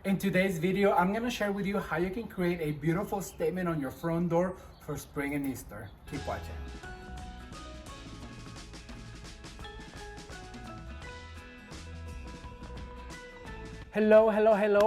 In today's video, I'm gonna share with you how you can create a beautiful statement on your front door for spring and Easter. Keep watching. Hello.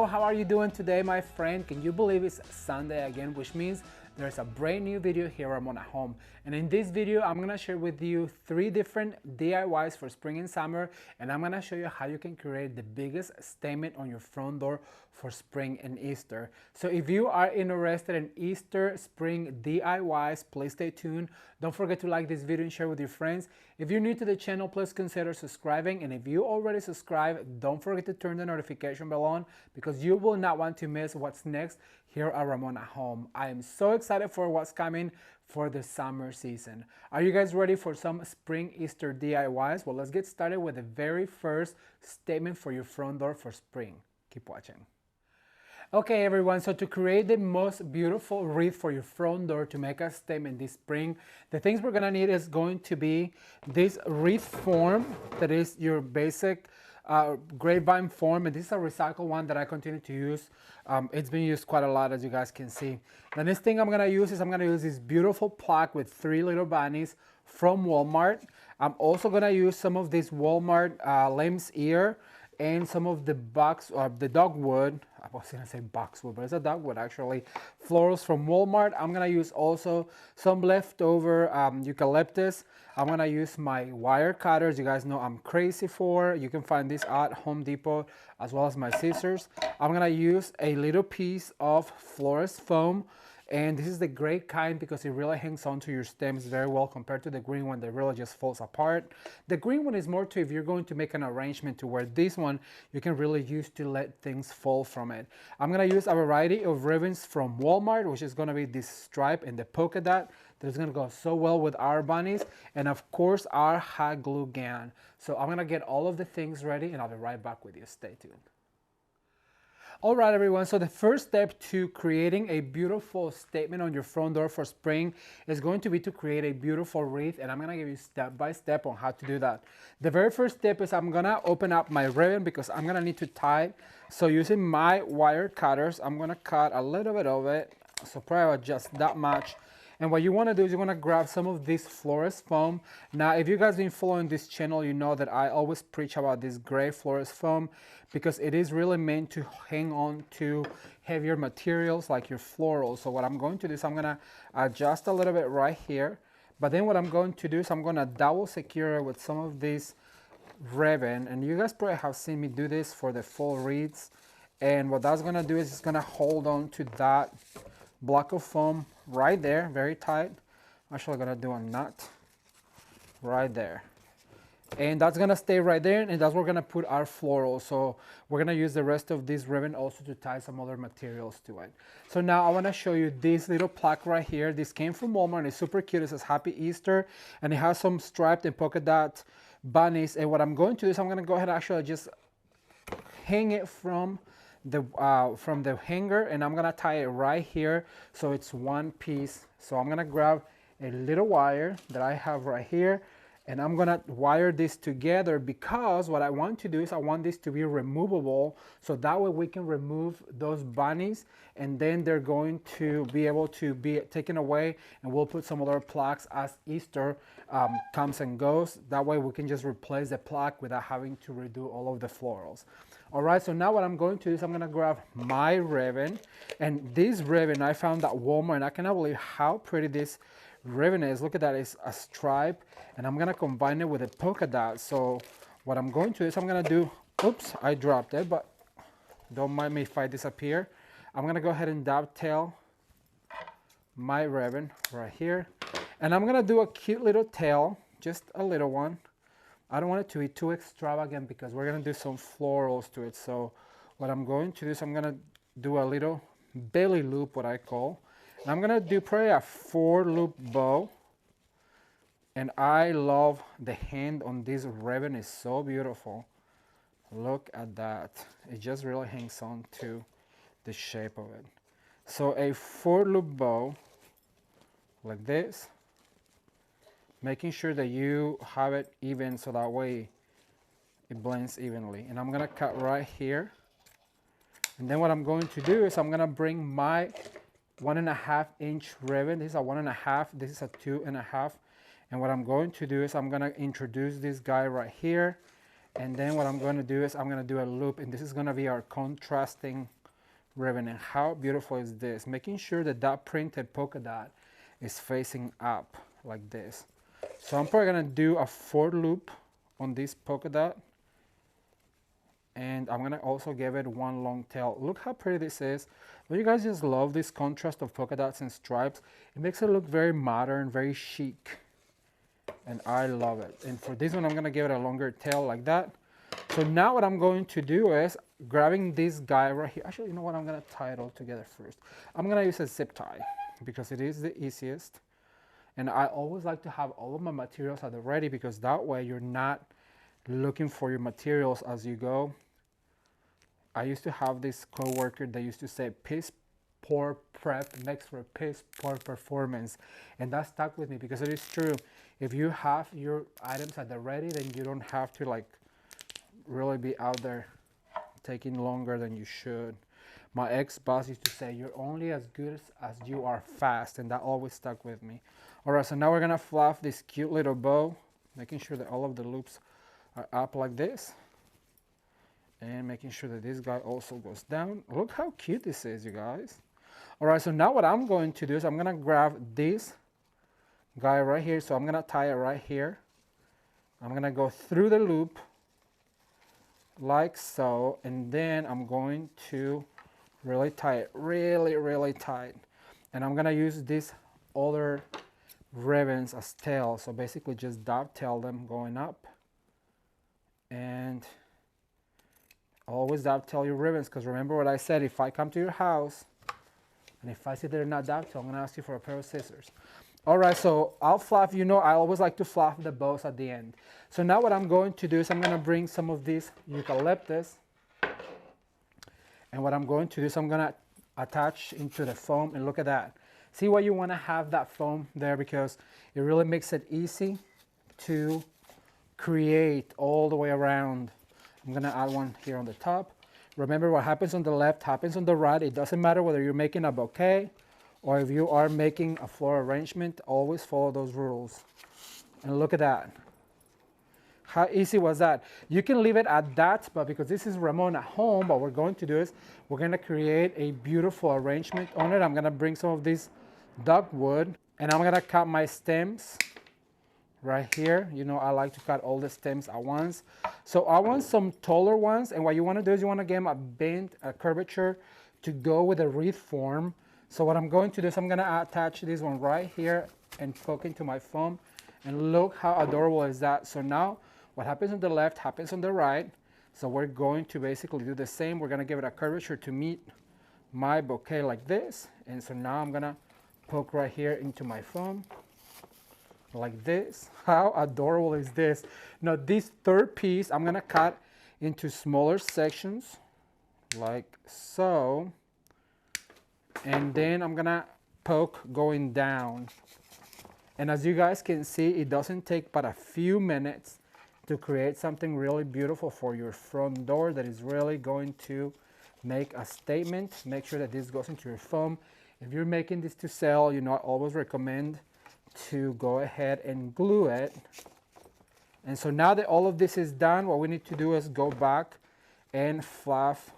How are you doing today, my friend? Can you believe it's Sunday again, which means there's a brand new video here, Ramon at home. And in this video, I'm gonna share with you 3 different DIYs for spring and summer, and I'm gonna show you how you can create the biggest statement on your front door for spring and Easter. So if you are interested in Easter, spring DIYs, please stay tuned. Don't forget to like this video and share with your friends. If you're new to the channel, please consider subscribing. And if you already subscribed, don't forget to turn the notification bell on because you will not want to miss what's next here at Ramon at Home. I am so excited for what's coming for the summer season. Are you guys ready for some spring Easter DIYs? Well, let's get started with the very first statement for your front door for spring. Keep watching. Okay everyone, so to create the most beautiful wreath for your front door to make a statement this spring, the things we're gonna need is going to be this wreath form that is your basic grapevine form, and this is a recycled one that I continue to use. It's been used quite a lot, as you guys can see. The next thing I'm gonna use is this beautiful plaque with 3 little bunnies from Walmart. I'm also gonna use some of this Walmart lamb's ear and some of the the dogwood. I was gonna say boxwood, but it's a dogwood actually. Florals from Walmart. I'm gonna use also some leftover eucalyptus. I'm gonna use my wire cutters. You guys know I'm crazy for. You can find this at Home Depot as well as my scissors. I'm gonna use a little piece of florist foam. And this is the gray kind because it really hangs onto your stems very well compared to the green one that really just falls apart. The green one is more to if you're going to make an arrangement to where this one you can really use to let things fall from it. I'm gonna use a variety of ribbons from Walmart, which is gonna be this stripe and the polka dot that is gonna go so well with our bunnies, and of course our hot glue gun. So I'm gonna get all of the things ready and I'll be right back with you. Stay tuned. All right, everyone, so the first step to creating a beautiful statement on your front door for spring is going to be to create a beautiful wreath, and I'm going to give you step by step on how to do that. The very first step is I'm going to open up my ribbon because I'm going to need to tie it. So using my wire cutters, I'm going to cut a little bit of it, so probably just that much. And what you want to do is you want to grab some of this florist foam. Now, if you guys been following this channel, you know that I always preach about this gray florist foam because it is really meant to hang on to heavier materials like your florals. So what I'm going to do is I'm going to adjust a little bit right here. But then what I'm going to do is I'm going to double secure it with some of this ribbon. And you guys probably have seen me do this for the fall wreaths. And what that's going to do is it's going to hold on to that block of foam right there, very tight. I'm actually gonna do a knot right there, and that's gonna stay right there, and that's where we're gonna put our floral. So we're gonna use the rest of this ribbon also to tie some other materials to it. So now I want to show you this little plaque right here. This came from Walmart and it's super cute. It says Happy Easter and it has some striped and polka dot bunnies, and what I'm going to do is I'm gonna go ahead and actually just hang it from the hanger, and I'm gonna tie it right here so it's one piece. So I'm gonna grab a little wire that I have right here, and I'm gonna wire this together because what I want to do is I want this to be removable, so that way we can remove those bunnies and then they're going to be able to be taken away, and we'll put some other plaques as Easter comes and goes. That way we can just replace the plaque without having to redo all of the florals. All right, so now what I'm going to do is I'm gonna grab my ribbon, and this ribbon I found at Walmart, and I cannot believe how pretty this ribbon is. Look at that, it's a stripe, and I'm gonna combine it with a polka dot. So what I'm going to do is I'm gonna do, oops, I dropped it, but don't mind me if I disappear. I'm gonna go ahead and dovetail my ribbon right here, and I'm gonna do a cute little tail, just a little one. I don't want it to be too extravagant because we're gonna do some florals to it. So what I'm going to do is I'm gonna do a little belly loop, what I call. And I'm gonna do probably a 4-loop bow. And I love the hand on this ribbon, is so beautiful. Look at that. It just really hangs on to the shape of it. So a 4-loop bow like this, making sure that you have it even so that way it blends evenly. And I'm gonna cut right here And then what I'm going to do is I'm gonna bring my 1.5-inch ribbon. This is a 1.5, this is a 2.5. And what I'm going to do is I'm gonna introduce this guy right here. And then what I'm gonna do is I'm gonna do a loop, and this is gonna be our contrasting ribbon. And how beautiful is this? Making sure that that printed polka dot is facing up like this. So I'm probably gonna do a 4 loop on this polka dot. And I'm gonna also give it 1 long tail. Look how pretty this is. Don't you guys just love this contrast of polka dots and stripes? It makes it look very modern, very chic. And I love it. And for this one, I'm gonna give it a longer tail like that. So now what I'm going to do is grabbing this guy right here. Actually, you know what? I'm gonna tie it all together first. I'm gonna use a zip tie because it is the easiest. And I always like to have all of my materials at the ready because that way you're not looking for your materials as you go. I used to have this coworker that used to say piss poor prep makes for piss poor performance, and that stuck with me because it is true. If you have your items at the ready, then you don't have to like really be out there taking longer than you should. My ex-boss used to say you're only as good as you are fast, and that always stuck with me. All right, so now we're gonna fluff this cute little bow, making sure that all of the loops are up like this, and making sure that this guy also goes down. Look how cute this is, you guys. All right, so now what I'm going to do is I'm gonna grab this guy right here. So I'm gonna tie it right here. I'm gonna go through the loop like so, and then I'm going to really tie it really tight. And I'm gonna use these other ribbons as tails. So basically just dovetail them going up, and always dovetail your ribbons, because remember what I said, if I come to your house and if I see they're not dovetailed, I'm gonna ask you for a pair of scissors. All right, so I'll fluff, you know, I always like to fluff the bows at the end. So now what I'm going to do is I'm gonna bring some of this eucalyptus, and what I'm going to do is I'm gonna attach into the foam, and look at that. See why you wanna have that foam there, because it really makes it easy to create all the way around. I'm gonna add one here on the top. Remember, what happens on the left happens on the right. It doesn't matter whether you're making a bouquet or if you are making a floral arrangement, always follow those rules. And look at that. How easy was that? You can leave it at that, but because this is Ramon at home, what we're going to do is we're gonna create a beautiful arrangement on it. I'm gonna bring some of this dogwood, and I'm gonna cut my stems right here. You know, I like to cut all the stems at once. So I want some taller ones, and what you want to do is you want to give them a bend, a curvature to go with the wreath form. So what I'm going to do is I'm going to attach this one right here and poke into my foam, and look how adorable is that. So now what happens on the left happens on the right. So we're going to basically do the same. We're going to give it a curvature to meet my bouquet like this. And so now I'm going to poke right here into my foam like this. How adorable is this? Now this third piece I'm gonna cut into smaller sections like so, and then I'm gonna poke going down. And as you guys can see, it doesn't take but a few minutes to create something really beautiful for your front door that is really going to make a statement. Make sure that this goes into your foam. If you're making this to sell, you know, I always recommend to go ahead and glue it. And so now that all of this is done, what we need to do is go back and fluff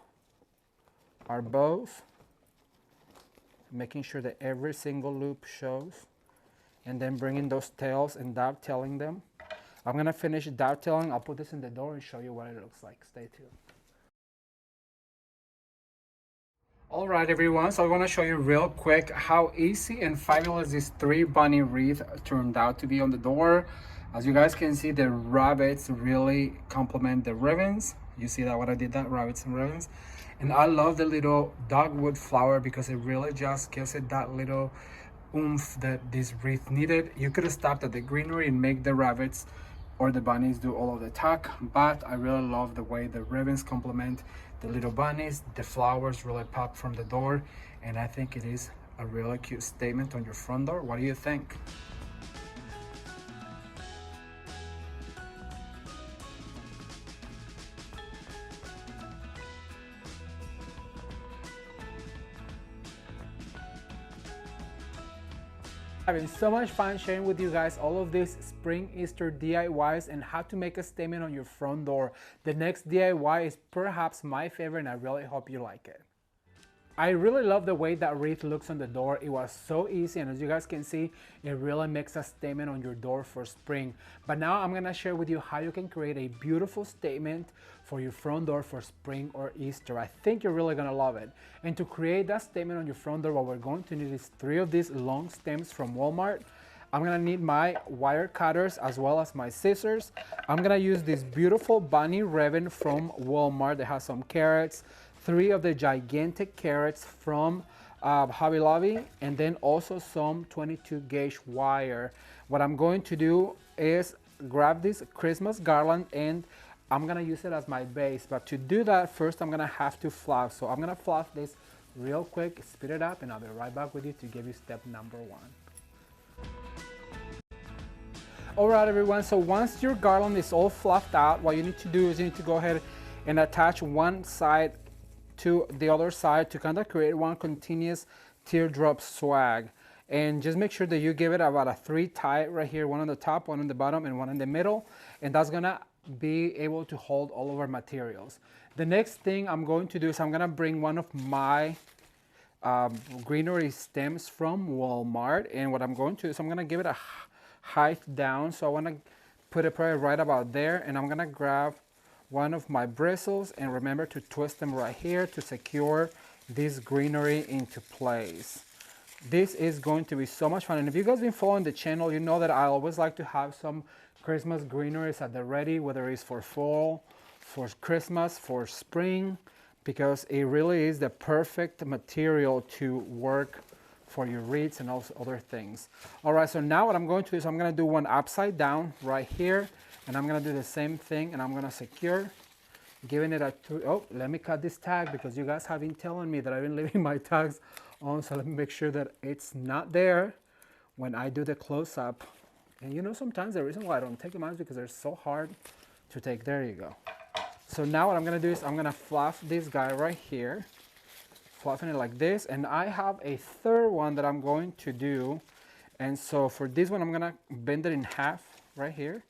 our bows, making sure that every single loop shows, and then bringing those tails and dovetailing them. I'm gonna finish dovetailing. I'll put this in the door and show you what it looks like. Stay tuned. All right, everyone, so I want to show you real quick how easy and fabulous this 3 bunny wreath turned out to be on the door. As you guys can see, the rabbits really complement the ribbons. You see that what I did, that rabbits and ribbons. And I love the little dogwood flower because it really just gives it that little oomph that this wreath needed. You could have stopped at the greenery and make the rabbits or the bunnies do all of the talk, but I really love the way the ribbons complement the little bunnies. The flowers really pop from the door, and I think it is a really cute statement on your front door. What do you think? Having so much fun sharing with you guys all of these spring Easter DIYs and how to make a statement on your front door. The next DIY is perhaps my favorite and I really hope you like it. I really love the way that wreath looks on the door. It was so easy, and as you guys can see, it really makes a statement on your door for spring. But now I'm gonna share with you how you can create a beautiful statement for your front door for spring or Easter. I think you're really gonna love it. And to create that statement on your front door, what we're going to need is 3 of these long stems from Walmart. I'm gonna need my wire cutters as well as my scissors. I'm gonna use this beautiful bunny ribbon from Walmart that has some carrots, 3 of the gigantic carrots from Hobby Lobby, and then also some 22 gauge wire. What I'm going to do is grab this Christmas garland and I'm gonna use it as my base. But to do that, first I'm gonna have to fluff. So I'm gonna fluff this real quick, speed it up, and I'll be right back with you to give you step number 1. Alright everyone, so once your garland is all fluffed out, what you need to do is you need to go ahead and attach one side to the other side to kind of create one continuous teardrop swag. And just make sure that you give it about a 3 tie right here, one on the top, one on the bottom, and one in the middle, and that's gonna be able to hold all of our materials. The next thing I'm going to do is I'm gonna bring one of my greenery stems from Walmart, and what I'm going to do is I'm gonna give it a height down, so I want to put it probably right about there, and I'm gonna grab one of my bristles and remember to twist them right here to secure this greenery into place. This is going to be so much fun, and if you guys been following the channel, you know that I always like to have some Christmas greeneries at the ready, whether it's for fall, for Christmas, for spring, because it really is the perfect material to work for your wreaths and also other things. All right, so now what I'm going to do is I'm gonna do one upside down right here, and I'm gonna do the same thing, and I'm gonna secure, giving it a oh, let me cut this tag because you guys have been telling me that I've been leaving my tags on, so let me make sure that it's not there when I do the close-up. And you know, sometimes the reason why I don't take them out is because they're so hard to take. There you go. So now what I'm gonna do is I'm gonna fluff this guy right here, fluffing it like this, and I have a third one that I'm going to do. And so for this one, I'm gonna bend it in half right here,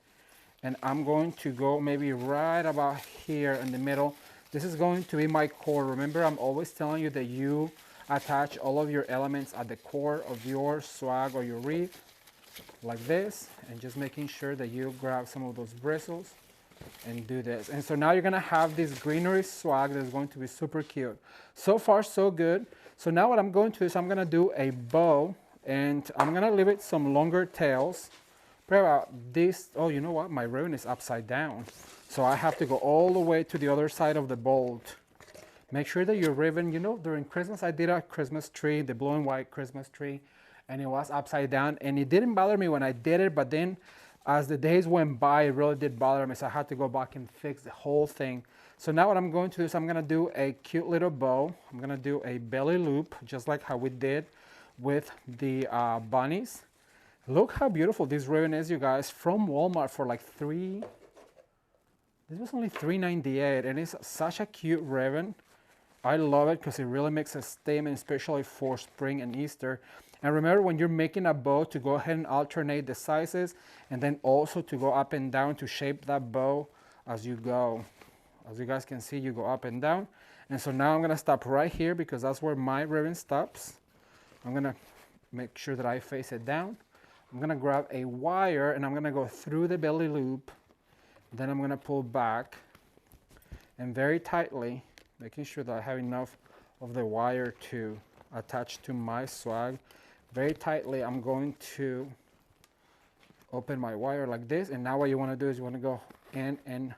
and I'm going to go maybe right about here in the middle. This is going to be my core. Remember, I'm always telling you that you attach all of your elements at the core of your swag or your wreath, like this, and just making sure that you grab some of those bristles and do this. And so now you're gonna have this greenery swag that's going to be super cute. So far, so good. So now what I'm going to do is I'm gonna do a bow, and I'm gonna leave it some longer tails. Probably about this. Oh, you know what? My ribbon is upside down. So I have to go all the way to the other side of the bolt. Make sure that your ribbon, you know, during Christmas, I did a Christmas tree, the blue and white Christmas tree, and it was upside down, and it didn't bother me when I did it, but then as the days went by, it really did bother me, so I had to go back and fix the whole thing. So now what I'm going to do is I'm gonna do a cute little bow. I'm gonna do a belly loop, just like how we did with the bunnies. Look how beautiful this ribbon is, you guys, from Walmart for like this was only $3.98, and it's such a cute ribbon. I love it because it really makes a statement, especially for spring and Easter. And remember, when you're making a bow, to go ahead and alternate the sizes, and then also to go up and down to shape that bow as you go. As you guys can see, you go up and down. And so now I'm gonna stop right here because that's where my ribbon stops. I'm gonna make sure that I face it down. I'm gonna grab a wire and I'm gonna go through the belly loop. Then I'm gonna pull back and very tightly, making sure that I have enough of the wire to attach to my swag. Very tightly, I'm going to open my wire like this, and now what you want to do is you want to go in and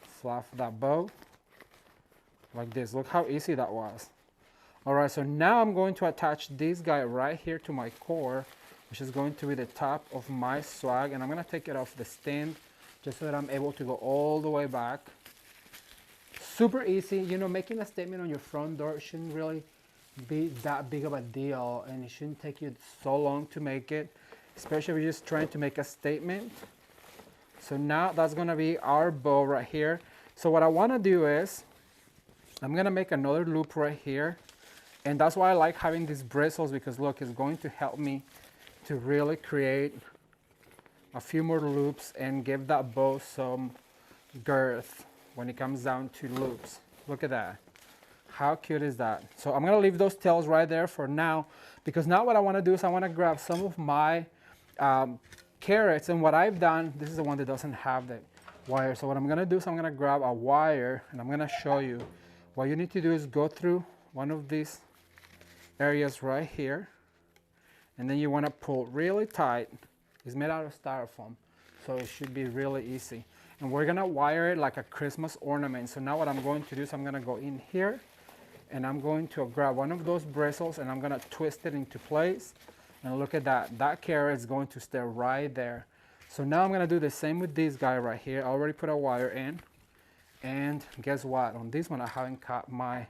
fluff that bow like this. Look how easy that was. All right, so now I'm going to attach this guy right here to my core, which is going to be the top of my swag, and I'm going to take it off the stand just so that I'm able to go all the way back. Super easy. You know, making a statement on your front door shouldn't really be that big of a deal, and it shouldn't take you so long to make it, especially if you're just trying to make a statement. So now that's gonna be our bow right here. So what I wanna do is I'm gonna make another loop right here, and that's why I like having these bristles, because look, it's going to help me to really create a few more loops and give that bow some girth when it comes down to loops. Look at that. How cute is that? So I'm gonna leave those tails right there for now, because now what I wanna do is I wanna grab some of my carrots, and what I've done, this is the one that doesn't have the wire. So what I'm gonna do is I'm gonna grab a wire and I'm gonna show you. What you need to do is go through one of these areas right here, and then you wanna pull really tight. It's made out of styrofoam, so it should be really easy. And we're gonna wire it like a Christmas ornament. So now what I'm going to do is I'm gonna go in here and I'm going to grab one of those bristles and I'm gonna twist it into place. And look at that, that carrot is going to stay right there. So now I'm gonna do the same with this guy right here. I already put a wire in. And guess what? On this one, I haven't cut my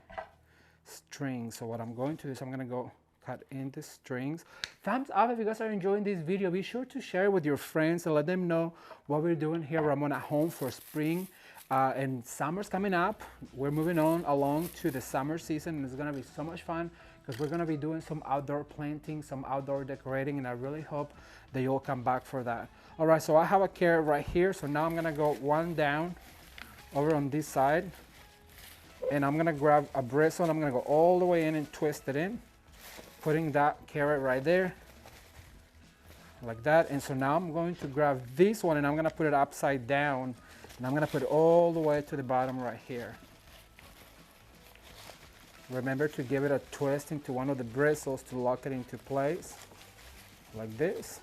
string. So what I'm going to do is I'm gonna go cut in the strings. Thumbs up if you guys are enjoying this video. Be sure to share it with your friends and let them know what we're doing here, Ramon at Home, for spring. And summer's coming up. We're moving on along to the summer season, and it's gonna be so much fun because we're gonna be doing some outdoor planting, some outdoor decorating, and I really hope that you'll come back for that. All right, so I have a carrot right here. So now I'm gonna go one down over on this side, and I'm gonna grab a bristle and I'm gonna go all the way in and twist it in, putting that carrot right there, like that. And so now I'm going to grab this one and I'm gonna put it upside down, and I'm gonna put it all the way to the bottom right here. Remember to give it a twist into one of the bristles to lock it into place, like this.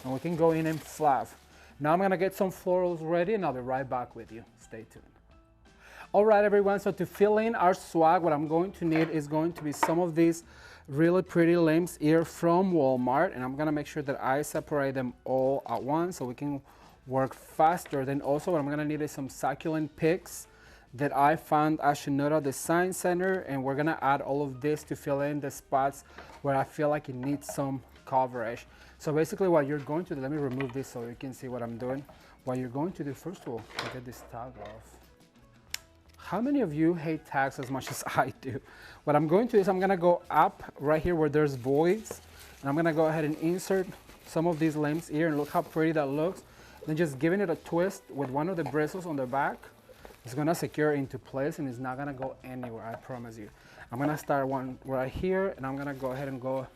And we can go in and fluff. Now I'm gonna get some florals ready and I'll be right back with you. Stay tuned. All right, everyone, so to fill in our swag, what I'm going to need is going to be some of these really pretty lamb's ear from Walmart, and I'm gonna make sure that I separate them all at once so we can work faster. Then also what I'm gonna need is some succulent picks that I found at Shinoda Design Center, and we're gonna add all of this to fill in the spots where I feel like it needs some coverage. So basically what you're going to do, let me remove this so you can see what I'm doing. What you're going to do, first of all, get this tag off. How many of you hate tags as much as I do? What I'm going to do is I'm gonna go up right here where there's voids, and I'm gonna go ahead and insert some of these lamb's ear, and look how pretty that looks. Then just giving it a twist with one of the bristles on the back, it's gonna secure into place and it's not gonna go anywhere, I promise you. I'm gonna start one right here, and I'm gonna go ahead and go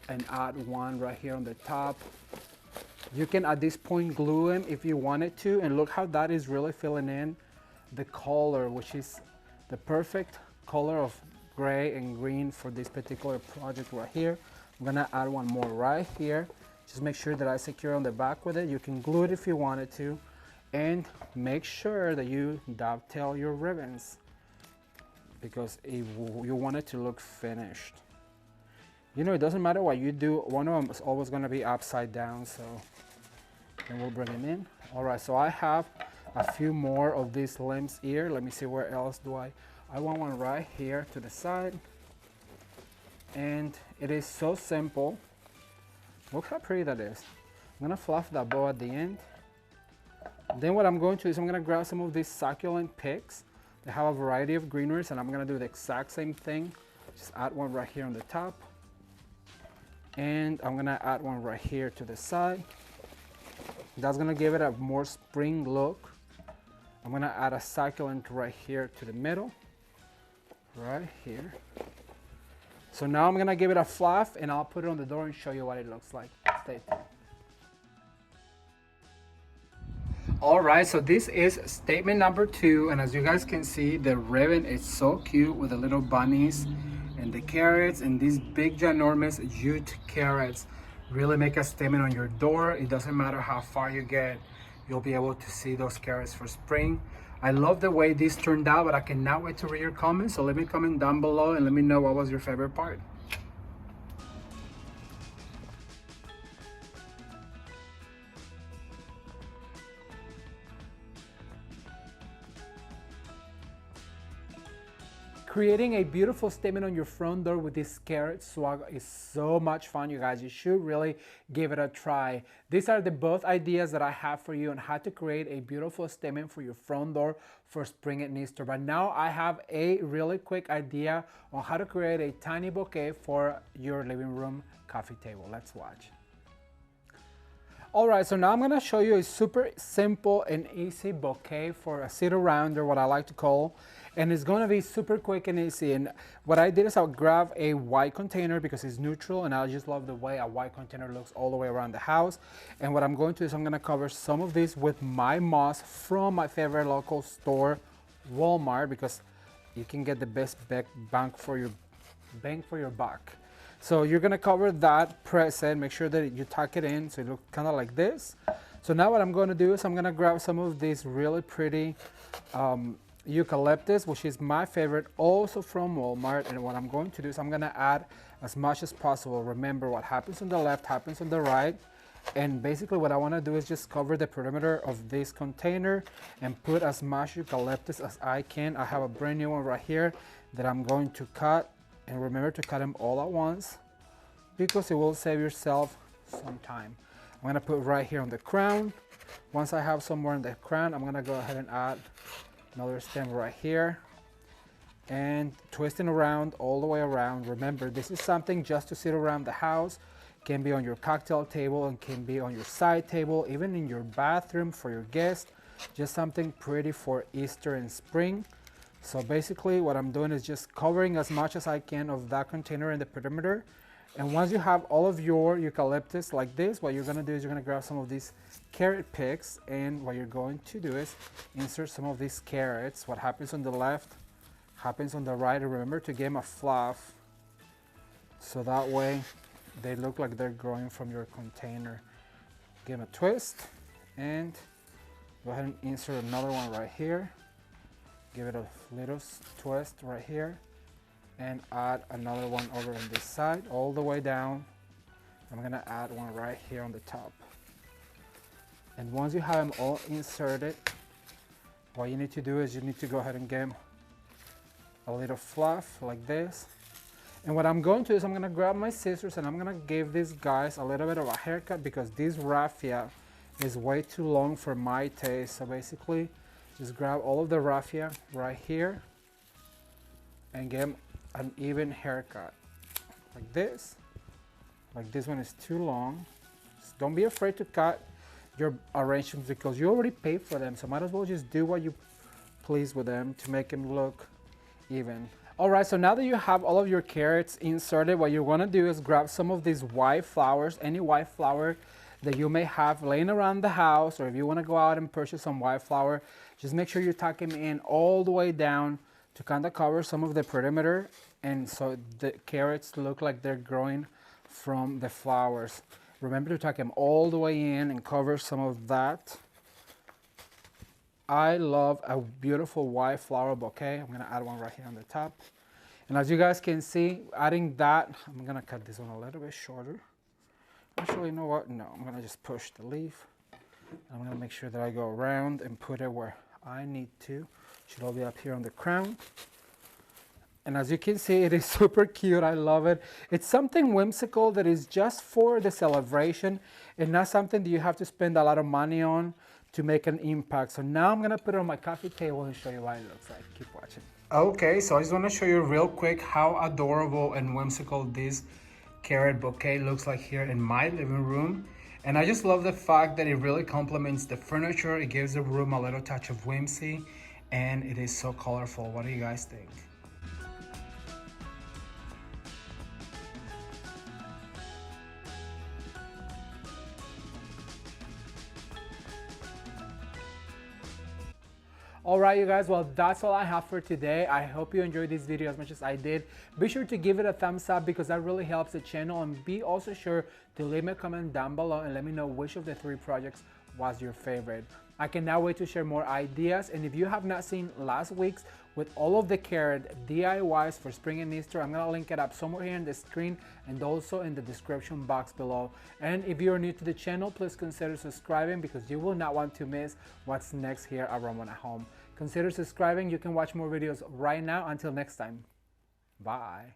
and add one right here on the top. You can at this point glue them if you wanted to, and look how that is really filling in the color, which is the perfect color of gray and green for this particular project right here. I'm gonna add one more right here. Just make sure that I secure on the back with it. You can glue it if you wanted to, and make sure that you dovetail your ribbons because you want it to look finished. You know, it doesn't matter what you do, one of them is always gonna be upside down, so then we'll bring it in. All right, so I have a few more of these lamb's ear. Let me see, where else do I want one right here to the side. And it is so simple. Look how pretty that is. I'm gonna fluff that bow at the end. Then what I'm going to do is I'm gonna grab some of these succulent picks. They have a variety of greeneries, and I'm gonna do the exact same thing. Just add one right here on the top. And I'm gonna add one right here to the side. That's gonna give it a more spring look. I'm gonna add a succulent right here to the middle, right here. So now I'm gonna give it a fluff, and I'll put it on the door and show you what it looks like. Stay tuned. All right, so this is statement number 2, and as you guys can see, the ribbon is so cute with the little bunnies and the carrots, and these big ginormous jute carrots really make a statement on your door. It doesn't matter how far you get, you'll be able to see those carrots for spring. I love the way this turned out, but I cannot wait to read your comments. So let me comment down below and let me know what was your favorite part. Creating a beautiful statement on your front door with this carrot swag is so much fun, you guys. You should really give it a try. These are the both ideas that I have for you on how to create a beautiful statement for your front door for spring and Easter. But now I have a really quick idea on how to create a tiny bouquet for your living room coffee table. Let's watch. Alright, so now I'm going to show you a super simple and easy bouquet for a sit around, or what I like to call. And it's going to be super quick and easy. And what I did is I'll grab a white container because it's neutral, and I just love the way a white container looks all the way around the house. And what I'm going to do is I'm going to cover some of this with my moss from my favorite local store, Walmart, because you can get the best bang for your buck. So you're gonna cover that, press it, make sure that you tuck it in so it looks kind of like this. So now what I'm gonna do is I'm gonna grab some of these really pretty eucalyptus, which is my favorite, also from Walmart. And what I'm going to do is I'm gonna add as much as possible. Remember, what happens on the left happens on the right. And basically what I wanna do is just cover the perimeter of this container and put as much eucalyptus as I can. I have a brand new one right here that I'm going to cut. And remember to cut them all at once because it will save yourself some time. I'm gonna put right here on the crown. Once I have some more in the crown, I'm gonna go ahead and add another stem right here and twisting around all the way around. Remember, this is something just to sit around the house. Can be on your cocktail table and can be on your side table, even in your bathroom for your guests. Just something pretty for Easter and spring. So basically what I'm doing is just covering as much as I can of that container in the perimeter. And once you have all of your eucalyptus like this, what you're gonna do is you're gonna grab some of these carrot picks, and what you're going to do is insert some of these carrots. What happens on the left happens on the right. And remember to give them a fluff so that way they look like they're growing from your container. Give them a twist and go ahead and insert another one right here. Give it a little twist right here and add another one over on this side all the way down. I'm gonna add one right here on the top. And once you have them all inserted, what you need to do is you need to go ahead and give them a little fluff like this. And what I'm going to do is I'm gonna grab my scissors and I'm gonna give these guys a little bit of a haircut because this raffia is way too long for my taste. So basically, just grab all of the raffia right here and give them an even haircut like this. Like this one is too long. So don't be afraid to cut your arrangements because you already paid for them. So might as well just do what you please with them to make them look even. All right, so now that you have all of your carrots inserted, what you want to do is grab some of these white flowers, any white flower that you may have laying around the house, or if you want to go out and purchase some white flour, just make sure you tuck them in all the way down to kind of cover some of the perimeter, and so the carrots look like they're growing from the flowers. Remember to tuck them all the way in and cover some of that. I love a beautiful white flower bouquet. I'm gonna add one right here on the top. And as you guys can see, adding that, I'm gonna cut this one a little bit shorter. Actually, you know what? No, I'm gonna just push the leaf. I'm gonna make sure that I go around and put it where I need to. Should all be up here on the crown. And as you can see, it is super cute. I love it. It's something whimsical that is just for the celebration and not something that you have to spend a lot of money on to make an impact. So now I'm gonna put it on my coffee table and show you what it looks like. Keep watching. Okay, so I just wanna show you real quick how adorable and whimsical this carrot bouquet looks like here in my living room. And I just love the fact that it really complements the furniture. It gives the room a little touch of whimsy, and it is so colorful. What do you guys think? All right, you guys, well, that's all I have for today. I hope you enjoyed this video as much as I did. Be sure to give it a thumbs up because that really helps the channel, and be also sure to leave me a comment down below and let me know which of the 3 projects was your favorite. I cannot wait to share more ideas, and if you have not seen last week's with all of the carrot DIYs for spring and Easter, I'm gonna link it up somewhere here in the screen and also in the description box below. And if you're new to the channel, please consider subscribing because you will not want to miss what's next here at Ramon at Home. Consider subscribing. You can watch more videos right now. Until next time, bye.